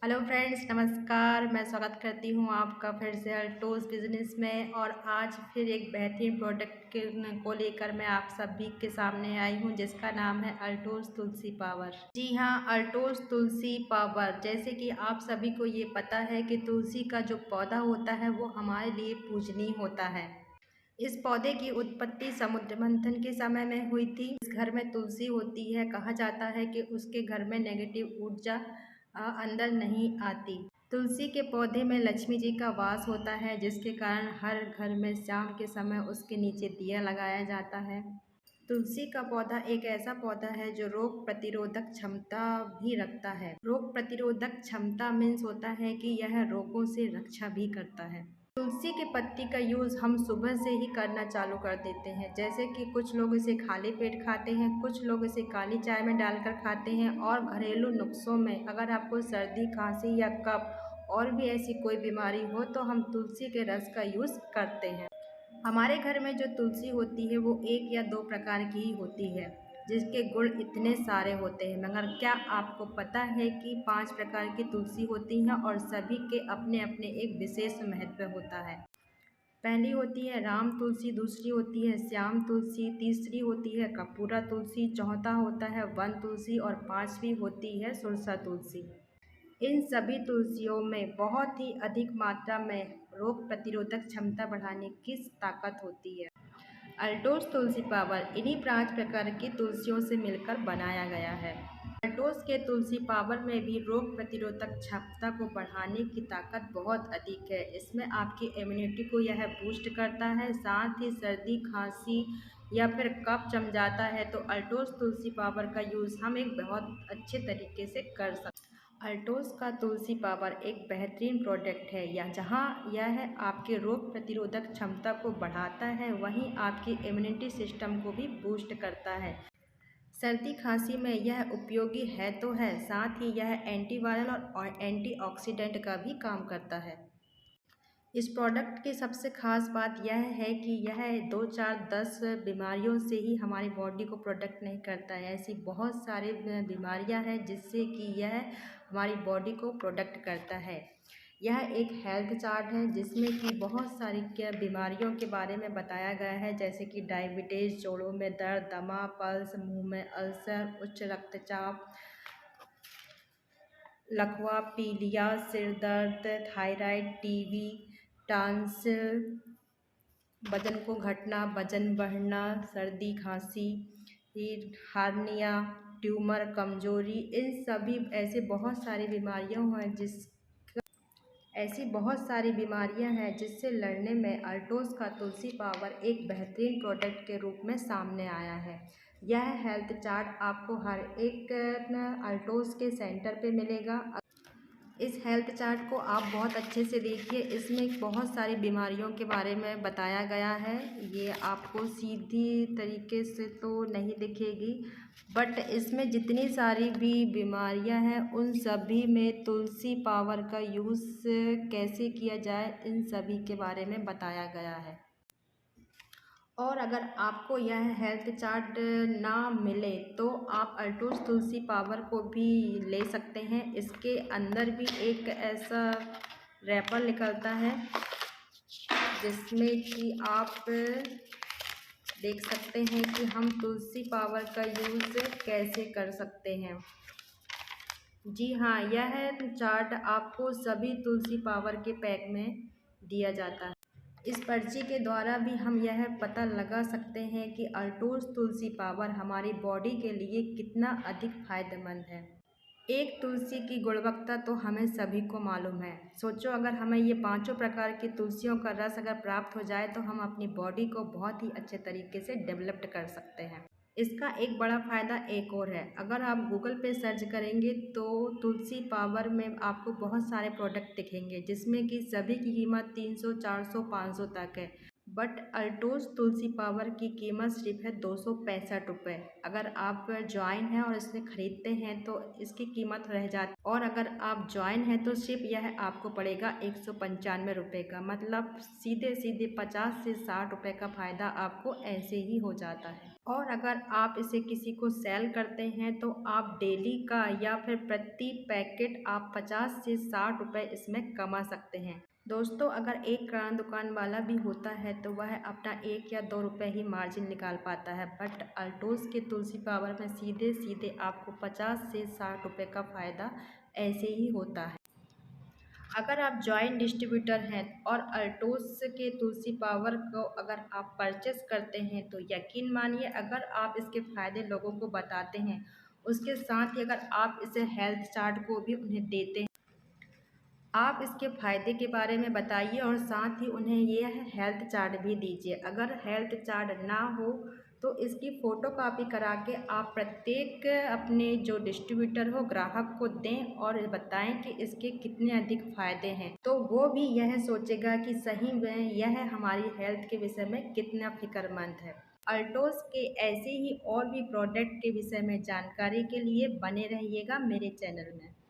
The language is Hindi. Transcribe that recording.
हेलो फ्रेंड्स, नमस्कार। मैं स्वागत करती हूँ आपका फिर से अल्टोस बिज़नेस में। और आज फिर एक बेहतरीन प्रोडक्ट को लेकर मैं आप सभी के सामने आई हूँ, जिसका नाम है अल्टोस तुलसी पावर। जी हाँ, अल्टोस तुलसी पावर। जैसे कि आप सभी को ये पता है कि तुलसी का जो पौधा होता है वो हमारे लिए पूजनीय होता है। इस पौधे की उत्पत्ति समुद्र मंथन के समय में हुई थी। इस घर में तुलसी होती है, कहा जाता है कि उसके घर में नेगेटिव ऊर्जा अंदर नहीं आती। तुलसी के पौधे में लक्ष्मी जी का वास होता है, जिसके कारण हर घर में शाम के समय उसके नीचे दिया लगाया जाता है। तुलसी का पौधा एक ऐसा पौधा है जो रोग प्रतिरोधक क्षमता भी रखता है। रोग प्रतिरोधक क्षमता मीन्स होता है कि यह रोगों से रक्षा भी करता है। तुलसी के पत्ती का यूज़ हम सुबह से ही करना चालू कर देते हैं। जैसे कि कुछ लोग इसे खाली पेट खाते हैं, कुछ लोग इसे काली चाय में डालकर खाते हैं। और घरेलू नुस्खों में अगर आपको सर्दी, खांसी या कफ और भी ऐसी कोई बीमारी हो तो हम तुलसी के रस का यूज़ करते हैं। हमारे घर में जो तुलसी होती है वो एक या दो प्रकार की ही होती है, जिसके गुण इतने सारे होते हैं। मगर क्या आपको पता है कि 5 प्रकार की तुलसी होती हैं और सभी के अपने अपने एक विशेष महत्व होता है। पहली होती है राम तुलसी, दूसरी होती है श्याम तुलसी, तीसरी होती है कपूरा तुलसी, चौथा होता है वन तुलसी और पांचवी होती है सुरसा तुलसी। इन सभी तुलसियों में बहुत ही अधिक मात्रा में रोग प्रतिरोधक क्षमता बढ़ाने की ताकत होती है। अल्टोस तुलसी पावर इन्हीं 5 प्रकार की तुलसियों से मिलकर बनाया गया है। अल्टोस के तुलसी पावर में भी रोग प्रतिरोधक क्षमता को बढ़ाने की ताकत बहुत अधिक है। इसमें आपकी इम्यूनिटी को यह बूस्ट करता है। साथ ही सर्दी, खांसी या फिर कफ जम जाता है तो अल्टोस तुलसी पावर का यूज़ हम एक बहुत अच्छे तरीके से कर सकते हैं। अल्टोस का तुलसी पावर एक बेहतरीन प्रोडक्ट है। जहाँ यह आपके रोग प्रतिरोधक क्षमता को बढ़ाता है, वहीं आपकी इम्यूनिटी सिस्टम को भी बूस्ट करता है। सर्दी खांसी में यह उपयोगी है तो है, साथ ही यह एंटीवायरल और एंटीऑक्सीडेंट का भी काम करता है। इस प्रोडक्ट की सबसे ख़ास बात यह है कि यह 2, 4, 10 बीमारियों से ही हमारी बॉडी को प्रोटेक्ट नहीं करता है। ऐसी बहुत सारी बीमारियां हैं जिससे कि यह हमारी बॉडी को प्रोटेक्ट करता है। यह एक हेल्थ चार्ट है जिसमें कि बहुत सारी बीमारियों के बारे में बताया गया है, जैसे कि डायबिटीज़, जोड़ों में दर्द, दमा, पल्स, मुंह में अल्सर, उच्च रक्तचाप, लकवा, पीलिया, सिर दर्द, थायराइड, टीबी, टांसिल, वजन को घटना, वजन बढ़ना, सर्दी खांसी, हार्निया, ट्यूमर, कमजोरी, इन सभी ऐसी बहुत सारी बीमारियां हैं जिससे लड़ने में अल्टोस का तुलसी पावर एक बेहतरीन प्रोडक्ट के रूप में सामने आया है। यह हेल्थ चार्ट आपको हर एक अल्टोस के सेंटर पे मिलेगा। इस हेल्थ चार्ट को आप बहुत अच्छे से देखिए। इसमें बहुत सारी बीमारियों के बारे में बताया गया है। ये आपको सीधी तरीके से तो नहीं दिखेगी, बट इसमें जितनी सारी भी बीमारियां हैं उन सभी में तुलसी पावर का यूज़ कैसे किया जाए, इन सभी के बारे में बताया गया है। और अगर आपको यह हेल्थ चार्ट ना मिले तो आप अल्टोस तुलसी पावर को भी ले सकते हैं। इसके अंदर भी एक ऐसा रैपर निकलता है जिसमें कि आप देख सकते हैं कि हम तुलसी पावर का यूज़ कैसे कर सकते हैं। जी हाँ, यह चार्ट आपको सभी तुलसी पावर के पैक में दिया जाता है। इस पर्ची के द्वारा भी हम यह पता लगा सकते हैं कि अल्टोस तुलसी पावर हमारी बॉडी के लिए कितना अधिक फायदेमंद है। एक तुलसी की गुणवत्ता तो हमें सभी को मालूम है। सोचो, अगर हमें ये 5 प्रकार की तुलसियों का रस अगर प्राप्त हो जाए तो हम अपनी बॉडी को बहुत ही अच्छे तरीके से डेवलप्ड कर सकते हैं। इसका एक बड़ा फ़ायदा एक और है। अगर आप गूगल पे सर्च करेंगे तो तुलसी पावर में आपको बहुत सारे प्रोडक्ट दिखेंगे, जिसमें कि सभी की कीमत 300, 400, 500 तक है। बट अल्टोस तुलसी पावर की कीमत सिर्फ है 265 रुपये। अगर आप ज्वाइन हैं और इसे ख़रीदते हैं तो इसकी कीमत रह जाती, और अगर आप ज्वाइन हैं तो सिर्फ यह आपको पड़ेगा 195 रुपये का। मतलब सीधे सीधे 50 से 60 रुपये का फ़ायदा आपको ऐसे ही हो जाता है। और अगर आप इसे किसी को सेल करते हैं तो आप डेली का या फिर प्रति पैकेट आप 50 से 60 रुपए इसमें कमा सकते हैं। दोस्तों, अगर एक किराना दुकान वाला भी होता है तो वह अपना 1 या 2 रुपए ही मार्जिन निकाल पाता है, बट अल्टोस के तुलसी पावर में सीधे सीधे आपको 50 से 60 रुपए का फ़ायदा ऐसे ही होता है। अगर आप जॉइंट डिस्ट्रीब्यूटर हैं और अल्टोस के तुलसी पावर को अगर आप परचेस करते हैं तो यकीन मानिए, अगर आप इसके फ़ायदे लोगों को बताते हैं, उसके साथ ही अगर आप इसे हेल्थ चार्ट को भी उन्हें देते हैं, आप इसके फ़ायदे के बारे में बताइए और साथ ही उन्हें यह हेल्थ चार्ट भी दीजिए। अगर हेल्थ चार्ट ना हो तो इसकी फ़ोटोकॉपी करा के आप प्रत्येक अपने जो डिस्ट्रीब्यूटर हो ग्राहक को दें और बताएं कि इसके कितने अधिक फ़ायदे हैं, तो वो भी यह सोचेगा कि सही में यह हमारी हेल्थ के विषय में कितना फ़िक्रमंद है। अल्टोस के ऐसे ही और भी प्रोडक्ट के विषय में जानकारी के लिए बने रहिएगा मेरे चैनल में।